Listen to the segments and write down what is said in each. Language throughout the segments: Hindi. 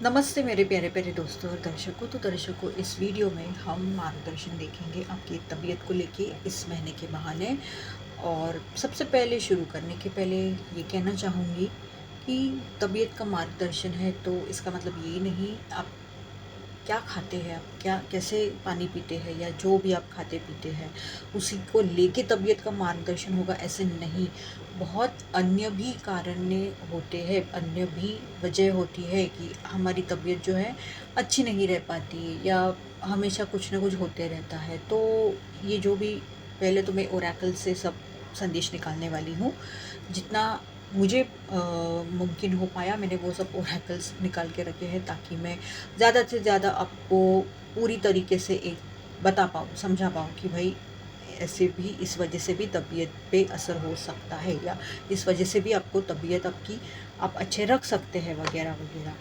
नमस्ते मेरे प्यारे प्यारे दोस्तों और दर्शकों, इस वीडियो में हम मार्गदर्शन देखेंगे आपकी तबीयत को लेके इस महीने के बहाने। और सबसे पहले शुरू करने के पहले ये कहना चाहूँगी कि तबीयत का मार्गदर्शन है तो इसका मतलब ये नहीं आप क्या खाते हैं, आप क्या कैसे पानी पीते हैं या जो भी आप खाते पीते हैं उसी को लेके तबीयत का मार्गदर्शन होगा, ऐसे नहीं। बहुत अन्य भी कारण होते हैं, अन्य भी वजह होती है कि हमारी तबीयत जो है अच्छी नहीं रह पाती या हमेशा कुछ ना कुछ होते रहता है। तो ये जो भी, पहले तो मैं ओरेकल से सब संदेश निकालने वाली हूँ। जितना मुझे मुमकिन हो पाया मैंने वो सब ओरेकल्स निकाल के रखे हैं ताकि मैं ज़्यादा से ज़्यादा आपको पूरी तरीके से एक बता पाऊँ, समझा पाऊँ कि भाई ऐसे भी इस वजह से भी तबीयत पे असर हो सकता है या इस वजह से भी आपको तबीयत आपकी आप अच्छे रख सकते हैं वगैरह वगैरह।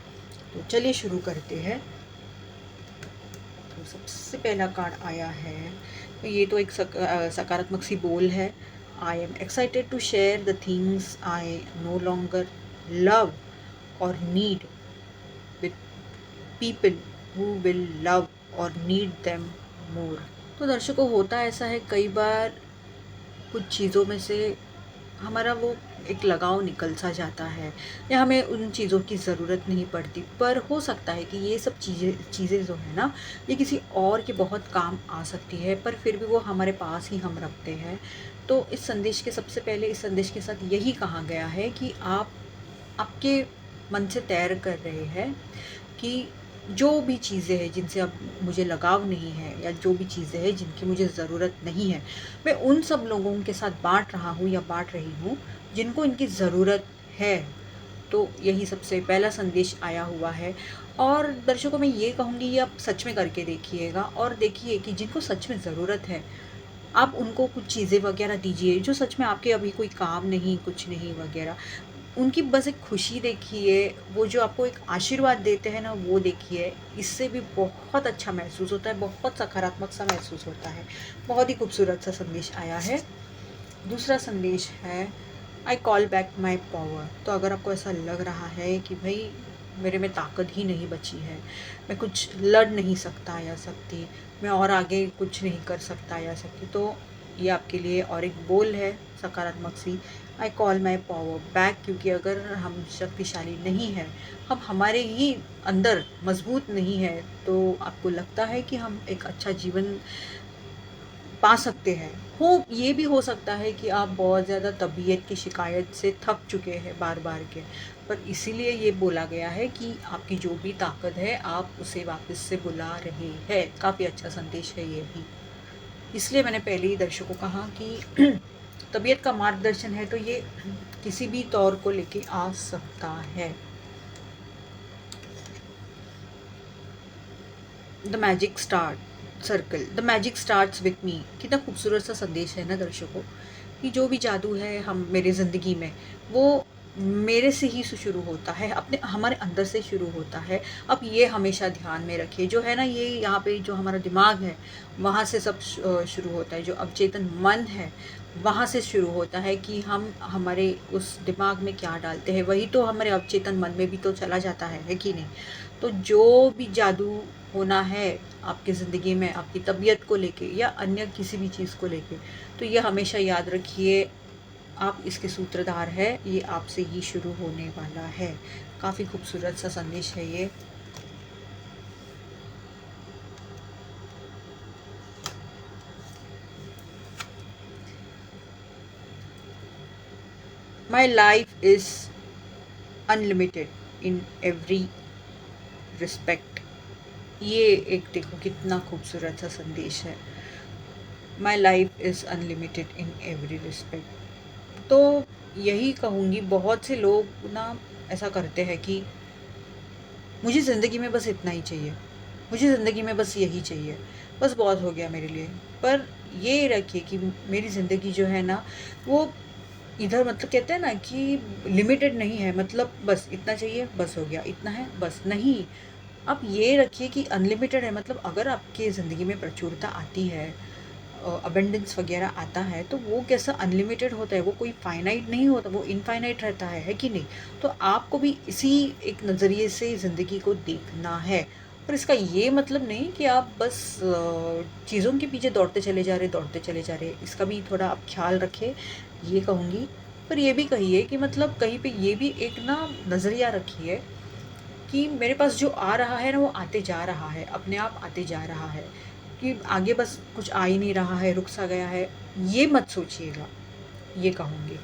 तो चलिए शुरू करते हैं। तो सबसे पहला कार्ड आया है, तो ये तो एक सकारात्मक सी बोल है। I am excited to share the things I no longer love or need with people who will love or need them more. तो दर्शकों, होता ऐसा है कई बार कुछ चीज़ों में से हमारा वो एक लगाव निकल सा जाता है या हमें उन चीज़ों की ज़रूरत नहीं पड़ती, पर हो सकता है कि ये सब चीज़ें जो है ना, ये किसी और के बहुत काम आ सकती है, पर फिर भी वो हमारे पास ही हम रखते हैं। तो इस संदेश के सबसे पहले इस संदेश के साथ यही कहा गया है कि आप आपके मन से तय कर रहे हैं कि जो भी चीज़ें हैं जिनसे अब मुझे लगाव नहीं है या जो भी चीज़ें हैं जिनकी मुझे ज़रूरत नहीं है, मैं उन सब लोगों के साथ बाँट रहा हूँ या बाँट रही हूँ जिनको इनकी ज़रूरत है। तो यही सबसे पहला संदेश आया हुआ है। और दर्शकों, मैं ये कहूँगी ये आप सच में करके देखिएगा और देखिए कि जिनको सच में ज़रूरत है आप उनको कुछ चीज़ें वगैरह दीजिए जो सच में आपके अभी कोई काम नहीं, कुछ नहीं वगैरह। उनकी बस एक खुशी देखिए, वो जो आपको एक आशीर्वाद देते हैं ना वो देखिए, इससे भी बहुत अच्छा महसूस होता है, बहुत सकारात्मक सा महसूस होता है। बहुत ही खूबसूरत सा संदेश आया है। दूसरा संदेश है, I call back my power. तो अगर आपको ऐसा लग रहा है कि भाई मेरे में ताकत ही नहीं बची है, मैं कुछ लड़ नहीं सकता या सकती, मैं और आगे कुछ नहीं कर सकता या सकती, तो ये आपके लिए और एक बोल है सकारात्मक सी, I call my power back. क्योंकि अगर हम शक्तिशाली नहीं हैं, हम हमारे ही अंदर मजबूत नहीं है, तो आपको लगता है कि हम एक अच्छा जीवन पा सकते हैं। ये भी हो सकता है कि आप बहुत ज़्यादा तबीयत की शिकायत से थक चुके हैं बार बार के, पर इसीलिए ये बोला गया है कि आपकी जो भी ताकत है आप उसे वापस से बुला रहे हैं। काफ़ी अच्छा संदेश है ये भी। इसलिए मैंने पहले ही दर्शकों को कहा कि तबीयत का मार्गदर्शन है तो ये किसी भी तौर को लेके आ सकता है। The magic start circle, the magic starts with me. कितना खूबसूरत सा संदेश है ना दर्शकों, कि जो भी जादू है हम मेरे ज़िंदगी में, वो मेरे से ही शुरू होता है, अपने हमारे अंदर से शुरू होता है। अब ये हमेशा ध्यान में रखिए, जो है ना ये यहाँ पे जो हमारा दिमाग है वहाँ से सब शुरू होता है। जो अवचेतन मन है वहाँ से शुरू होता है कि हम हमारे उस दिमाग में क्या डालते हैं वही तो हमारे अवचेतन मन में भी तो चला जाता है कि नहीं। तो जो भी जादू होना है आपकी ज़िंदगी में, आपकी तबीयत को लेके या अन्य किसी भी चीज़ को लेके, तो ये हमेशा याद रखिए, आप इसके सूत्रधार हैं, ये आपसे ही शुरू होने वाला है। काफ़ी खूबसूरत सा संदेश है ये। My life is unlimited in every respect. ये एक देखो कितना खूबसूरत सा संदेश है। My life is unlimited in every respect. तो यही कहूँगी, बहुत से लोग ना ऐसा करते हैं कि मुझे ज़िंदगी में बस इतना ही चाहिए, मुझे ज़िंदगी में बस यही चाहिए, बस बहुत हो गया मेरे लिए। पर ये रखिए कि मेरी ज़िंदगी जो है ना वो इधर, मतलब कहते हैं ना कि लिमिटेड नहीं है, मतलब बस इतना चाहिए बस हो गया, इतना है बस नहीं। आप ये रखिए कि अनलिमिटेड है, मतलब अगर आपकी ज़िंदगी में प्रचुरता आती है अबंडेंस वगैरह आता है तो वो कैसा अनलिमिटेड होता है, वो कोई फाइनाइट नहीं होता, वो इनफाइनाइट रहता है कि नहीं। तो आपको भी इसी एक नज़रिए से ज़िंदगी को देखना है। पर इसका ये मतलब नहीं कि आप बस चीज़ों के पीछे दौड़ते चले जा रहे, इसका भी थोड़ा आप ख्याल रखें, ये कहूँगी। पर ये भी कहिए कि मतलब कहीं पे ये भी एक ना नज़रिया रखिए कि मेरे पास जो आ रहा है ना वो आते जा रहा है, अपने आप आते जा रहा है, कि आगे बस कुछ आ ही नहीं रहा है, रुक सा गया है, ये मत सोचिएगा, ये कहूँगी।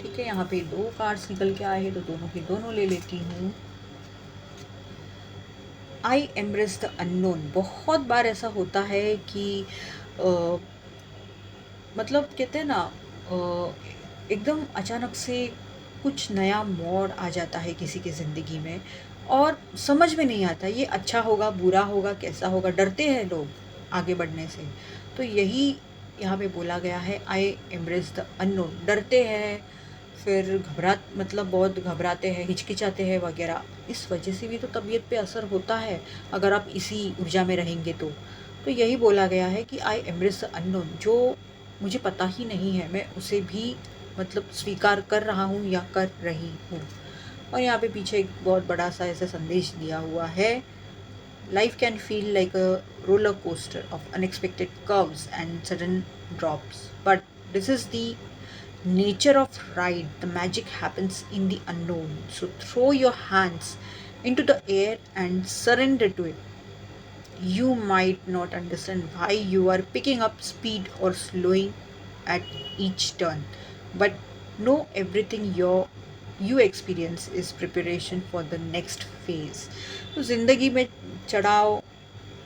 ठीक है, यहाँ पे 2 कार्ड्स निकल के आए हैं तो दोनों के दोनों ले लेती हूँ। आई एम्ब्रेस द अननोन। बहुत बार ऐसा होता है कि अ, मतलब कहते हैं ना, एकदम अचानक से कुछ नया मोड़ आ जाता है किसी की ज़िंदगी में और समझ में नहीं आता ये अच्छा होगा, बुरा होगा, कैसा होगा, डरते हैं लोग आगे बढ़ने से। तो यही यहाँ पे बोला गया है, आई एम्ब्रेस द अननोन। डरते हैं, फिर मतलब बहुत घबराते हैं, हिचकिचाते हैं वगैरह। इस वजह से भी तो तबीयत पे असर होता है अगर आप इसी ऊर्जा में रहेंगे तो। तो यही बोला गया है कि आई एम्ब्रेस द अननोन, जो मुझे पता ही नहीं है मैं उसे भी मतलब स्वीकार कर रहा हूँ या कर रही हूँ। और यहाँ पे पीछे एक बहुत बड़ा सा ऐसा संदेश दिया हुआ है, life can feel like a roller coaster of unexpected curves and sudden drops, but this is the nature of ride. The magic happens in the unknown, so throw your hands into the air and surrender to it. You might not understand why you are picking up speed or slowing at each turn, but know everything you experience is preparation for the next phase. तो ज़िंदगी में चढ़ाव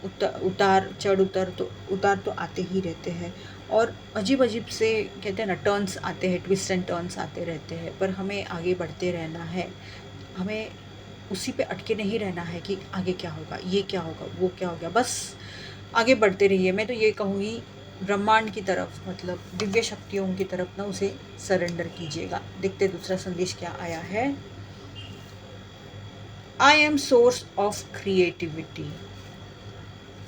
उतार तो आते ही रहते हैं और अजीब अजीब से कहते हैं ना टर्न्स आते हैं, ट्विस्ट एंड टर्न्स आते रहते हैं, पर हमें आगे बढ़ते रहना है। हमें उसी पे अटके नहीं रहना है कि आगे क्या होगा, ये क्या होगा, वो क्या होगा, बस आगे बढ़ते रहिए। मैं तो ये कहूँगी ब्रह्मांड की तरफ, मतलब दिव्य शक्तियों की तरफ ना उसे सरेंडर कीजिएगा। देखते दूसरा संदेश क्या आया है। I M source of creativity.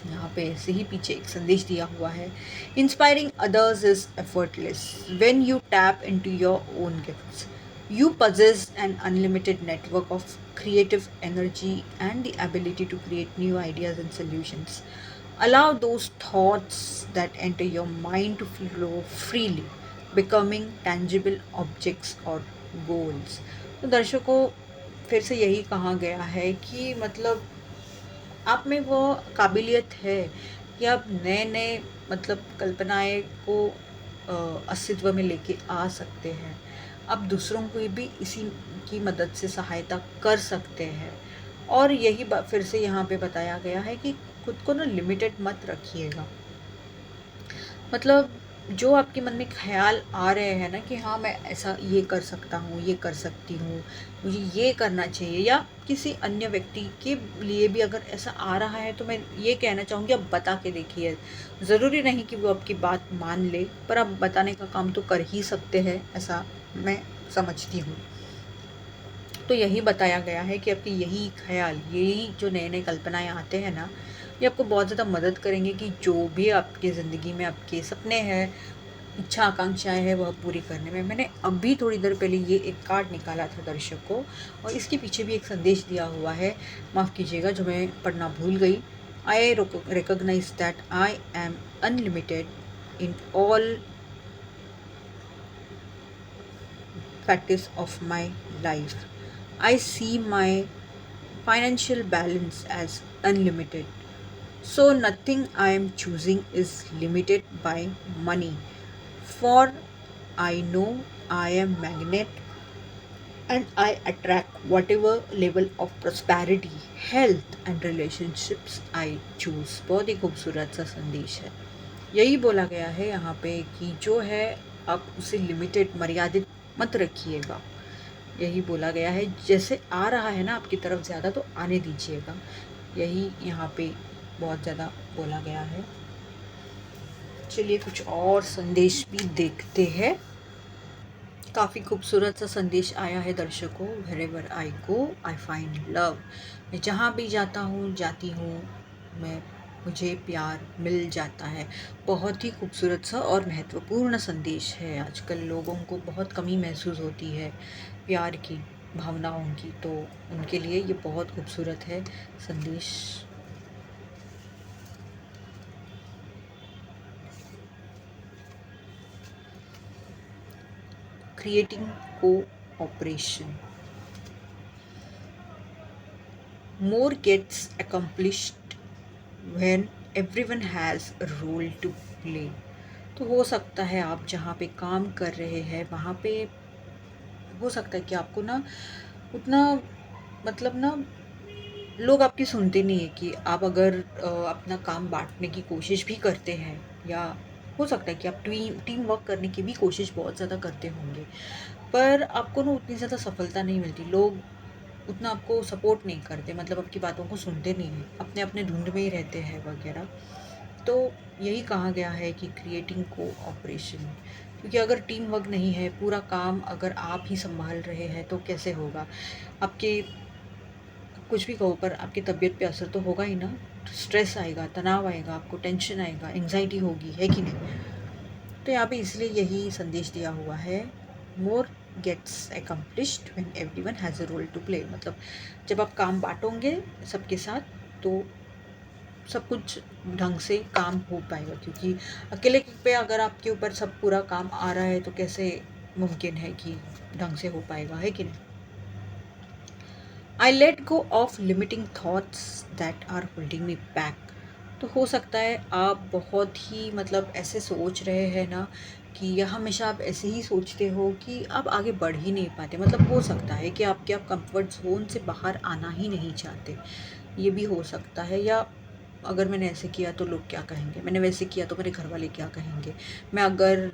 यहाँ पे ऐसे ही पीछे एक संदेश दिया हुआ है, inspiring others is effortless when you tap into your own gifts. You possess an unlimited network of creative energy and the ability to create new ideas and solutions. Allow those thoughts that enter your mind to flow freely, becoming tangible objects or goals. तो दर्शकों, फिर से यही कहा गया है कि मतलब आप में वो काबिलियत है कि आप नए-नए मतलब कल्पनाएँ को अस्तित्व में लेके आ सकते हैं। आप दूसरों को भी इसी की मदद से सहायता कर सकते हैं। और यही फिर से यहाँ पे बताया गया है कि खुद को ना लिमिटेड मत रखिएगा। मतलब जो आपके मन में ख़्याल आ रहे हैं ना कि हाँ मैं ऐसा ये कर सकता हूँ, ये कर सकती हूँ, मुझे ये करना चाहिए, या किसी अन्य व्यक्ति के लिए भी अगर ऐसा आ रहा है तो मैं ये कहना चाहूँगी आप बता के देखिए। ज़रूरी नहीं कि वो आपकी बात मान ले, पर आप बताने का काम तो कर ही सकते हैं, ऐसा मैं समझती हूँ। तो यही बताया गया है कि आपके यही ख़्याल, यही जो नए-नए कल्पनाएँ आते हैं ना, ये आपको बहुत ज़्यादा मदद करेंगे कि जो भी आपकी ज़िंदगी में आपके सपने हैं, इच्छा आकांक्षाएँ हैं, वह पूरी करने में। मैंने अभी थोड़ी देर पहले ये एक कार्ड निकाला था दर्शकों, और इसके पीछे भी एक संदेश दिया हुआ है, माफ़ कीजिएगा जो मैं पढ़ना भूल गई। I recognize that I am unlimited in all factors of my life. I see my financial balance as unlimited. So nothing I am choosing is limited by money. For I know I am magnet and I attract whatever level of prosperity, health and relationships I choose. बहुत ही खूबसूरत सा संदेश है। यही बोला गया है यहाँ पे कि जो है आप उसे लिमिटेड, मर्यादित मत रखिएगा। यही बोला गया है, जैसे आ रहा है ना आपकी तरफ ज़्यादा तो आने दीजिएगा। यही यहाँ पे बहुत ज़्यादा बोला गया है। चलिए कुछ और संदेश भी देखते हैं। काफ़ी खूबसूरत सा संदेश आया है दर्शकों। Wherever I go I find love. मैं जहाँ भी जाता हूँ जाती हूँ, मैं मुझे प्यार मिल जाता है। बहुत ही खूबसूरत सा और महत्वपूर्ण संदेश है। आजकल लोगों को बहुत कमी महसूस होती है प्यार की, भावनाओं की, तो उनके लिए ये बहुत खूबसूरत है संदेश। Creating cooperation, more gets accomplished when everyone has a role to play। तो हो सकता है आप जहाँ पे काम कर रहे हैं वहाँ पे हो सकता है कि आपको ना उतना मतलब ना लोग आपकी सुनते नहीं है कि आप अगर अपना काम बांटने की कोशिश भी करते हैं, या हो सकता है कि आप टीम वर्क करने की भी कोशिश बहुत ज़्यादा करते होंगे, पर आपको ना उतनी ज़्यादा सफलता नहीं मिलती। लोग उतना आपको सपोर्ट नहीं करते, मतलब आपकी बातों को सुनते नहीं हैं, अपने अपने धुंध में ही रहते हैं वगैरह। तो यही कहा गया है कि क्रिएटिंग कोऑपरेशन, क्योंकि अगर टीम वर्क नहीं है, पूरा काम अगर आप ही संभाल रहे हैं तो कैसे होगा। आपके कुछ भी कहो पर आपकी तबीयत पे असर तो होगा ही ना। स्ट्रेस आएगा, तनाव आएगा, आपको टेंशन आएगा, एंग्जाइटी होगी, है कि नहीं। तो यहाँ पे इसलिए यही संदेश दिया हुआ है, मोर gets accomplished when everyone has a role to play। मतलब जब आप काम बांटोगे सबके साथ तो सब कुछ ढंग से काम हो पाएगा, क्योंकि अकेले पे अगर आपके ऊपर सब पूरा काम आ रहा है तो कैसे मुमकिन है कि ढंग से हो पाएगा, है कि नहीं। I let go of limiting thoughts that are holding me back. तो हो सकता है आप बहुत ही मतलब ऐसे सोच रहे हैं ना कि या हमेशा आप ऐसे ही सोचते हो कि आप आगे बढ़ ही नहीं पाते। मतलब हो सकता है कि आप कंफर्ट जोन से बाहर आना ही नहीं चाहते, ये भी हो सकता है। या अगर मैंने ऐसे किया तो लोग क्या कहेंगे, मैंने वैसे किया तो मेरे घर वाले क्या कहेंगे, मैं अगर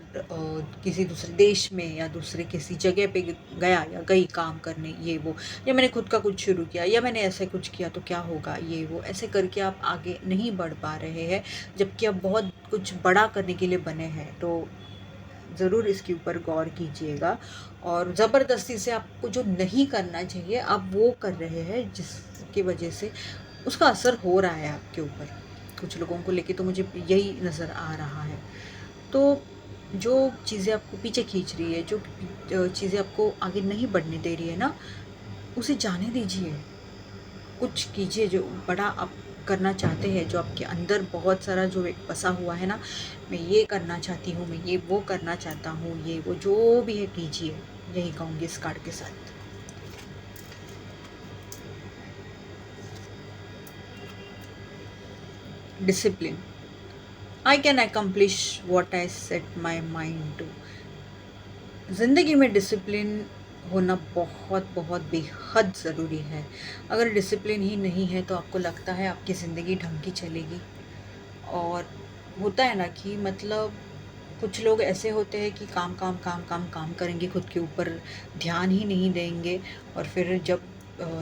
किसी दूसरे देश में या दूसरे किसी जगह पे गया या गई काम करने, ये वो, या मैंने खुद का कुछ शुरू किया या मैंने ऐसे कुछ किया तो क्या होगा, ये वो ऐसे करके आप आगे नहीं बढ़ पा रहे हैं, जबकि आप बहुत कुछ बड़ा करने के लिए बने हैं। तो ज़रूर इसके ऊपर गौर कीजिएगा। और ज़बरदस्ती से आपको जो नहीं करना चाहिए आप वो कर रहे हैं, जिसकी वजह से उसका असर हो रहा है आपके ऊपर। कुछ लोगों को लेके तो मुझे यही नज़र आ रहा है। तो जो चीज़ें आपको पीछे खींच रही है, जो चीज़ें आपको आगे नहीं बढ़ने दे रही है ना, उसे जाने दीजिए। कुछ कीजिए जो बड़ा आप करना चाहते हैं, जो आपके अंदर बहुत सारा जो एक बसा हुआ है ना, मैं ये करना चाहती हूँ, मैं ये वो करना चाहता हूँ, ये वो जो भी है कीजिए। यही कहूँगी इस कार्ड के साथ। Discipline, I can accomplish what I set my mind to. ज़िंदगी में डिसिप्लिन होना बहुत बहुत बेहद ज़रूरी है। अगर डिसिप्लिन ही नहीं है तो आपको लगता है आपकी ज़िंदगी ढंग की चलेगी। और होता है ना कि मतलब कुछ लोग ऐसे होते हैं कि काम काम काम काम काम करेंगे, खुद के ऊपर ध्यान ही नहीं देंगे, और फिर जब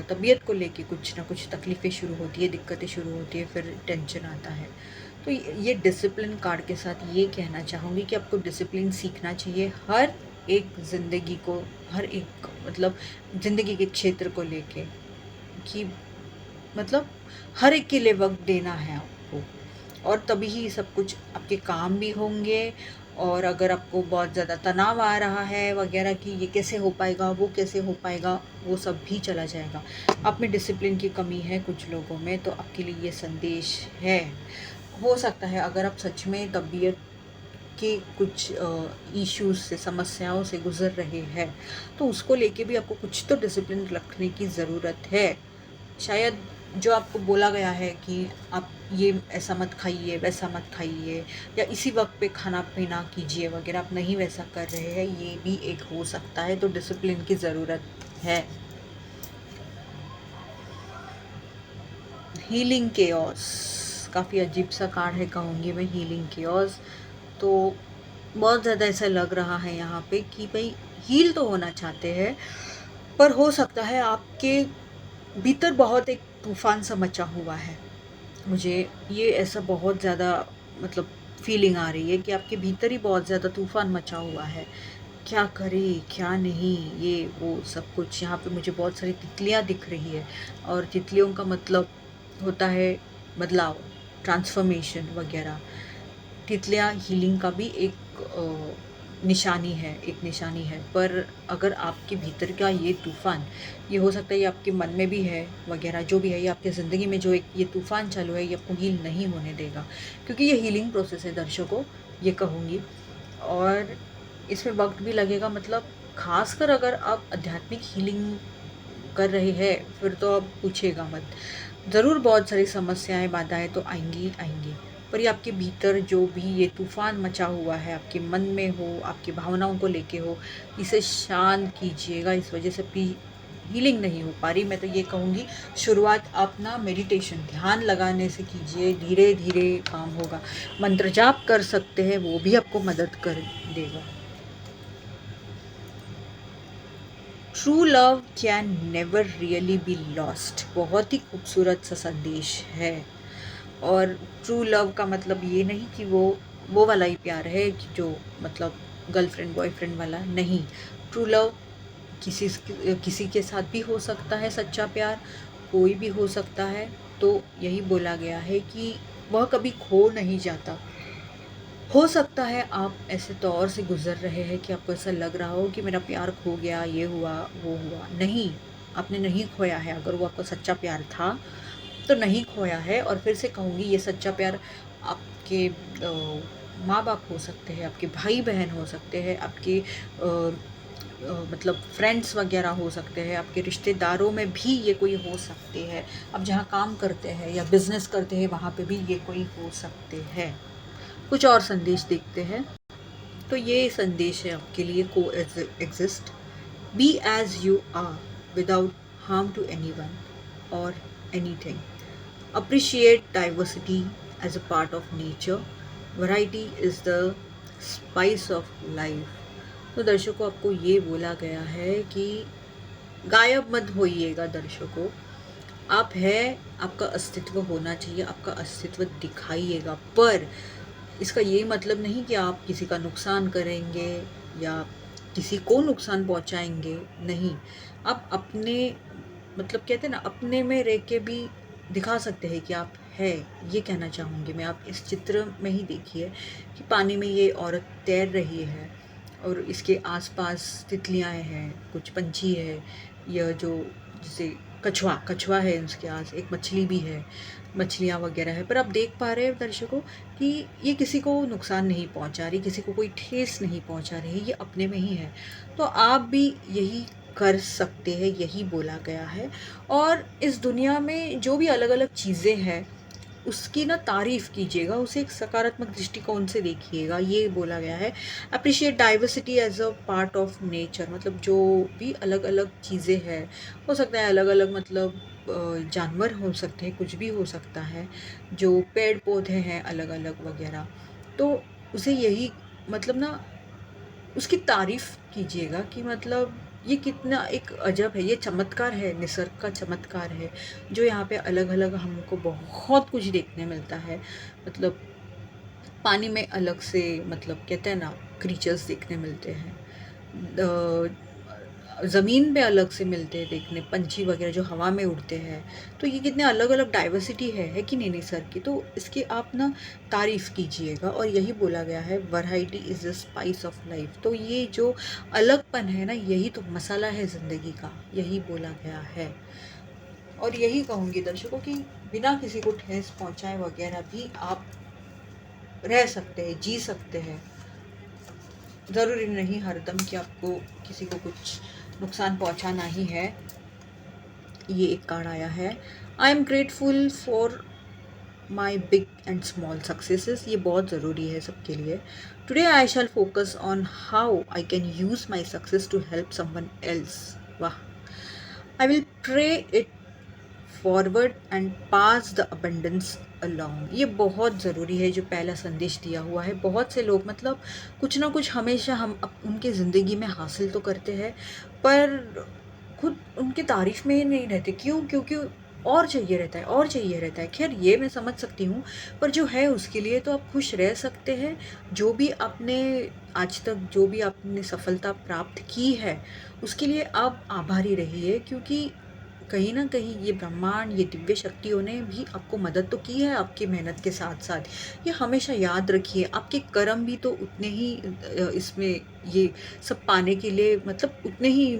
तबीयत को लेके कुछ ना कुछ तकलीफ़ें शुरू होती है, दिक्कतें शुरू होती है, फिर टेंशन आता है। तो ये डिसिप्लिन कार्ड के साथ ये कहना चाहूँगी कि आपको डिसिप्लिन सीखना चाहिए हर एक ज़िंदगी को, हर एक मतलब ज़िंदगी के क्षेत्र को लेके, कि मतलब हर एक के लिए वक्त देना है आपको, और तभी ही सब कुछ आपके काम भी होंगे। और अगर आपको बहुत ज़्यादा तनाव आ रहा है वगैरह कि ये कैसे हो पाएगा, वो कैसे हो पाएगा, वो सब भी चला जाएगा। आप में डिसिप्लिन की कमी है कुछ लोगों में, तो आपके लिए ये संदेश है। हो सकता है अगर आप सच में तबीयत के कुछ इश्यूज़ से, समस्याओं से गुज़र रहे हैं, तो उसको लेके भी आपको कुछ तो डिसिप्लिन रखने की ज़रूरत है। शायद जो आपको बोला गया है कि आप ये ऐसा मत खाइए, वैसा मत खाइए, या इसी वक्त पे खाना पीना कीजिए वगैरह, आप नहीं वैसा कर रहे हैं, ये भी एक हो सकता है। तो डिसिप्लिन की ज़रूरत है। हीलिंग केओस, काफ़ी अजीब सा कार्ड है कहूँगी मैं, हीलिंग केओस। तो बहुत ज़्यादा ऐसा लग रहा है यहाँ पे कि भाई हील तो होना चाहते हैं, पर हो सकता है आपके भीतर बहुत एक तूफान सा मचा हुआ है। मुझे ये ऐसा बहुत ज़्यादा मतलब फीलिंग आ रही है कि आपके भीतर ही बहुत ज़्यादा तूफान मचा हुआ है, क्या करे क्या नहीं, ये वो सब कुछ। यहाँ पे मुझे बहुत सारी तितलियाँ दिख रही है, और तितलियों का मतलब होता है बदलाव, ट्रांसफॉर्मेशन वगैरह। तितलियाँ हीलिंग का भी एक निशानी है, एक निशानी है। पर अगर आपके भीतर का ये तूफ़ान, ये हो सकता है ये आपके मन में भी है वगैरह, जो भी है, ये आपकी ज़िंदगी में जो एक ये तूफ़ान चालू है, ये आपको हील नहीं होने देगा, क्योंकि ये हीलिंग प्रोसेस है दर्शकों, ये कहूँगी। और इसमें वक्त भी लगेगा, मतलब खासकर अगर आप आध्यात्मिक हीलिंग कर रहे हैं, फिर तो आप पूछेगा मत। ज़रूर बहुत सारी समस्याएं, बाधाएं तो आएंगी आएंगी, पर ये आपके भीतर जो भी ये तूफान मचा हुआ है, आपके मन में हो, आपकी भावनाओं को लेके हो, इसे शांत कीजिएगा। इस वजह से भी हीलिंग नहीं हो पा रही। मैं तो ये कहूँगी, शुरुआत आप ना मेडिटेशन, ध्यान लगाने से कीजिए, धीरे धीरे काम होगा। मंत्र जाप कर सकते हैं, वो भी आपको मदद कर देगा। True love can never really be lost, बहुत ही खूबसूरत सा संदेश है। और ट्रू लव का मतलब ये नहीं कि वो वाला ही प्यार है जो मतलब गर्लफ्रेंड बॉयफ्रेंड वाला नहीं। ट्रू लव किसी किसी के साथ भी हो सकता है, सच्चा प्यार कोई भी हो सकता है। तो यही बोला गया है कि वह कभी खो नहीं जाता। हो सकता है आप ऐसे दौर से गुज़र रहे हैं कि आपको ऐसा लग रहा हो कि मेरा प्यार खो गया, ये हुआ, वो हुआ। नहीं, आपने नहीं खोया है। अगर वो आपका सच्चा प्यार था, तो नहीं खोया है। और फिर से कहूँगी, ये सच्चा प्यार आपके माँ-बाप हो सकते हैं, आपके भाई-बहन हो सकते हैं, आपके मतलब फ्रेंड्स वगैरह हो सकते हैं, आपके रिश्तेदारों में भी ये कोई हो सकते हैं। आप जहाँ काम करते हैं या बिज़नेस करते हैं, वहाँ पे भी ये कोई हो सकते हैं। कुछ और संदेश देखते हैं। तो ये संदेश है आपके लिए, coexist, be as you are without harm to anyone or anything, appreciate diversity as a part of nature, variety is the spice of life. तो दर्शकों, आपको ये बोला गया है कि गायब मत होइएगा दर्शकों, आप है, आपका अस्तित्व होना चाहिए, आपका अस्तित्व दिखाइएगा। पर इसका ये मतलब नहीं कि आप किसी का नुकसान करेंगे या किसी को नुकसान पहुंचाएंगे, नहीं। आप अपने, मतलब कहते हैं ना, अपने में रह के भी दिखा सकते हैं कि आप है। ये कहना चाहूँगी मैं। आप इस चित्र में ही देखिए कि पानी में ये औरत तैर रही है, और इसके आसपास तितलियाँ हैं, कुछ पंछी है, यह जो जैसे कछुआ कछुआ है, उसके आस एक मछली भी है, मछलियाँ वगैरह है। पर आप देख पा रहे हैं दर्शकों कि ये किसी को नुकसान नहीं पहुंचा रही, किसी को कोई ठेस नहीं पहुंचा रही, ये अपने में ही है। तो आप भी यही कर सकते हैं, यही बोला गया है। और इस दुनिया में जो भी अलग अलग चीज़ें हैं, उसकी ना तारीफ़ कीजिएगा, उसे एक सकारात्मक दृष्टिकोण से देखिएगा, ये बोला गया है। Appreciate diversity as a part of nature, मतलब जो भी अलग अलग चीज़ें हैं, हो सकता है अलग अलग, मतलब जानवर हो सकते हैं, कुछ भी हो सकता है, जो पेड़ पौधे हैं अलग अलग वगैरह। तो उसे यही, मतलब ना, उसकी तारीफ़ कीजिएगा कि मतलब ये कितना एक अजब है, ये चमत्कार है, निसर्ग का चमत्कार है, जो यहाँ पे अलग-अलग हमको बहुत कुछ देखने मिलता है। मतलब पानी में अलग से, मतलब कहते हैं ना, क्रीचर्स देखने मिलते हैं। ज़मीन पे अलग से मिलते हैं देखने, पंछी वगैरह जो हवा में उड़ते हैं। तो ये कितने अलग-अलग डाइवर्सिटी है कि नहीं निसर्ग की। तो इसकी आप ना तारीफ़ कीजिएगा, और यही बोला गया है, variety is the spice of life. तो ये जो अलगपन है ना, यही तो मसाला है ज़िंदगी का, यही बोला गया है। और यही कहूँगी दर्शकों कि बिना किसी को ठेस पहुँचाए वगैरह भी आप रह सकते हैं, जी सकते हैं। ज़रूरी नहीं हरदम कि आपको किसी को कुछ नुकसान पहुंचाना ही है। ये एक कार्ड आया है, I am grateful for my big and small successes. ये बहुत ज़रूरी है सबके लिए। Today I shall focus on how I can use my success to help someone else. वाह। I will pray it forward and pass the abundance along. ये बहुत ज़रूरी है जो पहला संदेश दिया हुआ है। बहुत से लोग, मतलब कुछ ना कुछ हमेशा हम उनके ज़िंदगी में हासिल तो करते हैं, पर खुद उनकी तारीफ़ में ही नहीं रहते। क्यों? क्योंकि और चाहिए रहता है और चाहिए रहता है। खैर ये मैं समझ सकती हूँ, पर जो है उसके लिए तो आप खुश रह सकते हैं। जो भी आपने आज तक जो भी आपने सफलता प्राप्त की है, उसके लिए आप आभारी रहिए, क्योंकि कहीं न कहीं ये ब्रह्मांड, ये दिव्य शक्तियों ने भी आपको मदद तो की है आपकी मेहनत के साथ-साथ। ये हमेशा याद रखिए, आपके कर्म भी तो उतने ही इसमें ये सब पाने के लिए मतलब उतने ही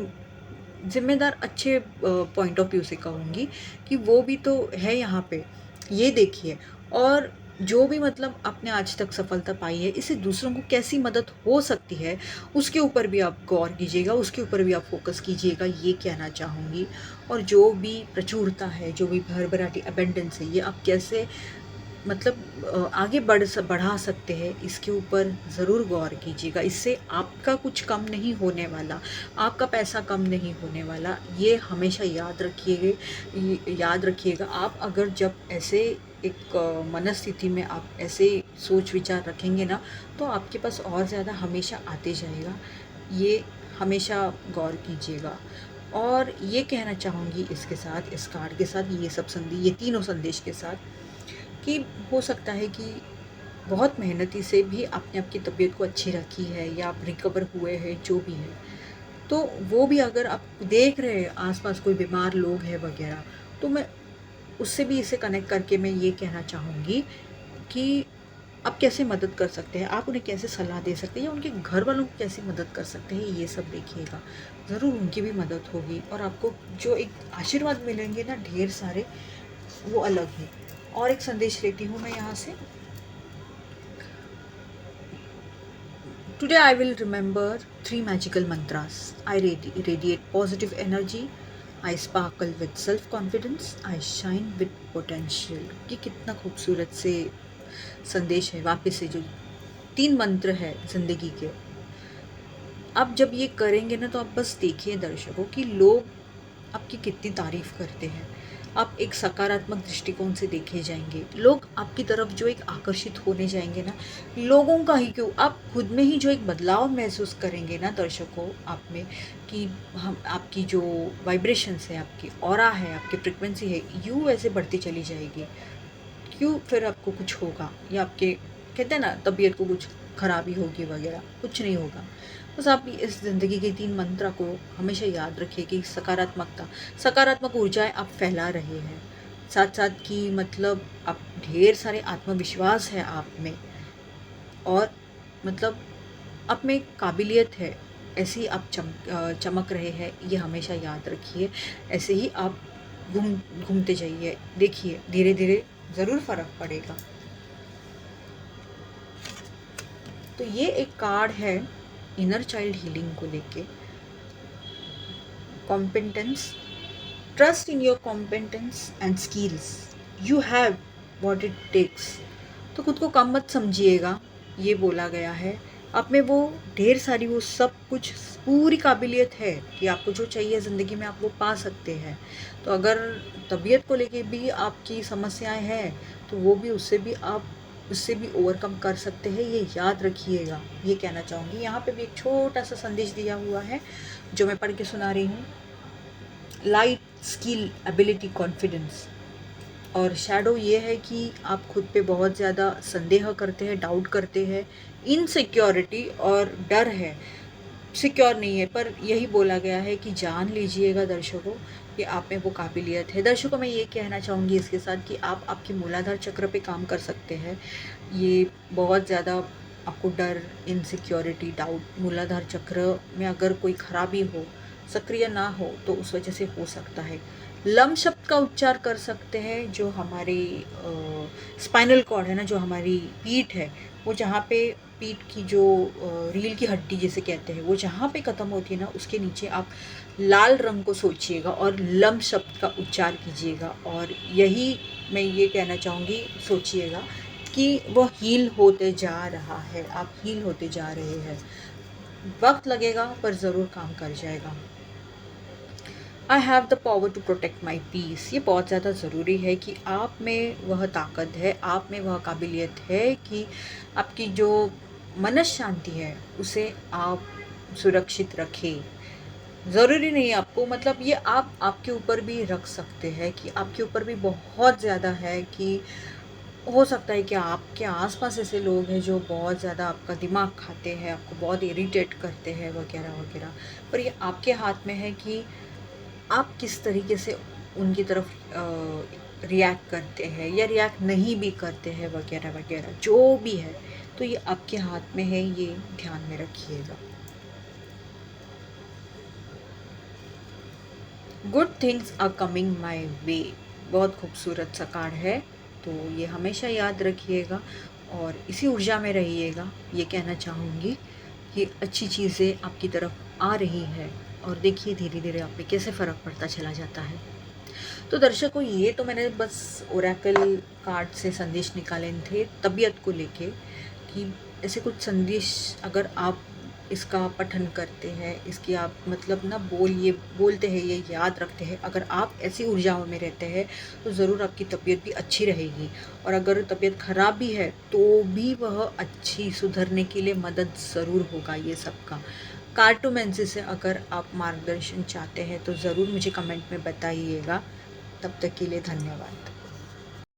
ज़िम्मेदार, अच्छे पॉइंट ऑफ व्यू से कहूँगी कि वो भी तो है यहाँ पे। ये देखिए, और जो भी मतलब आपने आज तक सफलता पाई है, इससे दूसरों को कैसी मदद हो सकती है, उसके ऊपर भी आप गौर कीजिएगा, उसके ऊपर भी आप फ़ोकस कीजिएगा, ये कहना चाहूँगी। और जो भी प्रचुरता है, जो भी भरभराटी अबंडेंस है, ये आप कैसे मतलब आगे बढ़ा सकते हैं, इसके ऊपर ज़रूर गौर कीजिएगा। इससे आपका कुछ कम नहीं होने वाला, आपका पैसा कम नहीं होने वाला, ये हमेशा याद रखिएगा। आप अगर जब ऐसे एक मनस्थिति में आप ऐसे सोच विचार रखेंगे ना, तो आपके पास और ज़्यादा हमेशा आते जाएगा। ये हमेशा गौर कीजिएगा। और ये कहना चाहूँगी इसके साथ, इस कार्ड के साथ, ये तीनों संदेश के साथ, कि हो सकता है कि बहुत मेहनती से भी आपने आपकी तबीयत को अच्छी रखी है या आप रिकवर हुए हैं, जो भी है, तो वो भी अगर आप देख रहे हैं आसपास कोई बीमार लोग हैं वगैरह, तो मैं उससे भी इसे कनेक्ट करके मैं ये कहना चाहूँगी कि आप कैसे मदद कर सकते हैं, आप उन्हें कैसे सलाह दे सकते हैं या उनके घर वालों को कैसे मदद कर सकते हैं, ये सब देखिएगा। ज़रूर उनकी भी मदद होगी और आपको जो एक आशीर्वाद मिलेंगे ना ढेर सारे, वो अलग है। और एक संदेश लेती हूँ मैं यहाँ से। Today I will remember 3 magical mantras. I radiate positive energy. I sparkle with self confidence. I shine with potential. ये कितना खूबसूरत से संदेश है। वापस से जो 3 मंत्र है ज़िंदगी के, आप जब ये करेंगे ना, तो आप बस देखिए दर्शकों कि लोग आपकी कितनी तारीफ़ करते हैं। आप एक सकारात्मक दृष्टिकोण से देखे जाएँगे। लोग आपकी तरफ जो एक आकर्षित होने जाएँगे ना, लोगों का ही क्यों, आप खुद में ही जो एक बदलाव महसूस करेंगे ना दर्शकों आप में, कि हम आपकी जो वाइब्रेशंस है, आपकी ऑरा है, आपकी फ्रीक्वेंसी है, यूँ ऐसे बढ़ती चली जाएगी। क्यों फिर आपको कुछ होगा या आपके कहते हैं ना तबीयत को कुछ खराबी होगी वगैरह, कुछ नहीं होगा। बस आप इस ज़िंदगी के 3 मंत्रा को हमेशा याद रखिए कि सकारात्मक ऊर्जाएं आप फैला रहे हैं, साथ साथ कि मतलब आप ढेर सारे आत्मविश्वास है आप में, और मतलब आप में काबिलियत है, ऐसी आप चमक रहे हैं, ये हमेशा याद रखिए। ऐसे ही आप घूमते जाइए, देखिए धीरे धीरे ज़रूर फ़र्क पड़ेगा। तो ये एक कार्ड है इनर चाइल्ड हीलिंग को लेके। Competence, trust in your competence and skills, you have what it takes. तो खुद को कम मत समझिएगा, ये बोला गया है। आप में वो ढेर सारी वो सब कुछ पूरी काबिलियत है कि आपको जो चाहिए ज़िंदगी में आप वो पा सकते हैं। तो अगर तबीयत को लेके भी आपकी समस्याएं हैं, तो वो भी उससे भी ओवरकम कर सकते हैं, ये याद रखिएगा। ये कहना चाहूँगी। यहाँ पे भी एक छोटा सा संदेश दिया हुआ है जो मैं पढ़ के सुना रही हूँ। Light, skill, ability, confidence. और शैडो ये है कि आप खुद पे बहुत ज़्यादा संदेह करते हैं, डाउट करते हैं, इनसिक्योरिटी और डर है, सिक्योर नहीं है। पर यही बोला गया है कि जान लीजिएगा दर्शकों कि आप में वो काबिलियत है। दर्शकों, मैं ये कहना चाहूँगी इसके साथ कि आप आपके मूलाधार चक्र पे काम कर सकते हैं। ये बहुत ज़्यादा आपको डर, इनसिक्योरिटी, डाउट, मूलाधार चक्र में अगर कोई खराबी हो, सक्रिय ना हो, तो उस वजह से हो सकता है। लम शब्द का उच्चार कर सकते हैं, जो हमारी स्पाइनल कॉर्ड है ना, जो हमारी पीठ है, वो जहाँ पे पीठ की जो रीढ़ की हड्डी जिसे कहते हैं, वो जहाँ पे ख़त्म होती है ना, उसके नीचे आप लाल रंग को सोचिएगा और लम शब्द का उच्चार कीजिएगा। और यही मैं ये कहना चाहूँगी, सोचिएगा कि वह हील होते जा रहा है, आप हील होते जा रहे हैं। वक्त लगेगा पर ज़रूर काम कर जाएगा। I have the power to protect my peace. ये बहुत ज़्यादा ज़रूरी है कि आप में वह ताकत है, आप में वह काबिलियत है कि आपकी जो मनस शांति है उसे आप सुरक्षित रखें। ज़रूरी नहीं है आपको, मतलब ये आप आपके ऊपर भी रख सकते हैं कि आपके ऊपर भी बहुत ज़्यादा है कि हो सकता है कि आपके आसपास ऐसे लोग हैं जो बहुत ज़्यादा आपका दिमाग खाते हैं, आपको बहुत इरिटेट करते हैं वगैरह वगैरह। पर ये आपके हाथ में है कि आप किस तरीके से उनकी तरफ रिएक्ट करते हैं या रिएक्ट नहीं भी करते हैं वगैरह वगैरह, जो भी है। तो ये आपके हाथ में है, ये ध्यान में रखिएगा। Good things are coming my way, बहुत खूबसूरत सा कार्ड है। तो ये हमेशा याद रखिएगा और इसी ऊर्जा में रहिएगा। ये कहना चाहूँगी कि अच्छी चीज़ें आपकी तरफ आ रही है और देखिए धीरे धीरे आप पे कैसे फ़र्क पड़ता चला जाता है। तो दर्शकों, ये तो मैंने बस ओरेकल कार्ड से संदेश निकाले थे तबीयत को लेके कि ऐसे कुछ संदेश अगर आप इसका पठन करते हैं, इसकी आप मतलब ना ये बोलते हैं, ये याद रखते हैं, अगर आप ऐसी ऊर्जाओं में रहते हैं तो ज़रूर आपकी तबीयत भी अच्छी रहेगी। और अगर तबीयत ख़राब भी है तो भी वह अच्छी सुधरने के लिए मदद ज़रूर होगा ये सबका। कार्टोमेंसी से अगर आप मार्गदर्शन चाहते हैं तो ज़रूर मुझे कमेंट में बताइएगा। तब तक के लिए धन्यवाद।